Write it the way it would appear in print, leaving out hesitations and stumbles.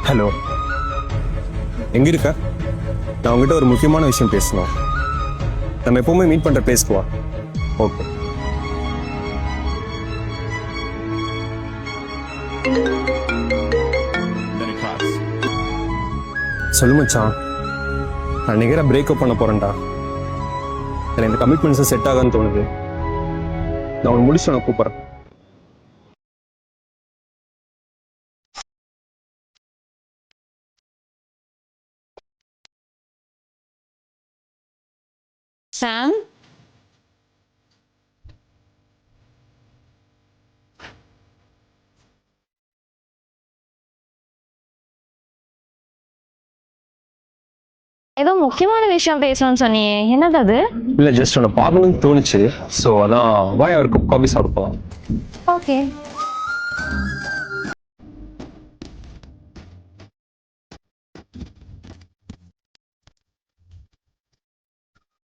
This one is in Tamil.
ஹலோ, எங்க இருக்க? நான் உங்ககிட்ட ஒரு முக்கியமான விஷயம் பேசணும். நம்ம எப்பவுமே மீட் பண்ற பிளேஸ்க்கு வா. ஓகே. சொல்லு மச்சான், நான் நிகர பிரேக்கப் பண்ண போறேன்டா. எனக்கு இந்த கமிட்மெண்ட்ஸ் செட் ஆகான்னு தோணுது. நான் உன்னை முடிச்சு நான் கூப்பிட்றேன். சாம், ஏதோ முக்கியமான விஷயம் பேசணும்னு சொன்னியே, என்னது அது? இல்ல, ஜஸ்ட் உன்னை பார்க்கணும்னு தோணுச்சு. ஸோ அதான் வாய் அவருக்கு காபி சாப்பிட போகலாம். ஓகே.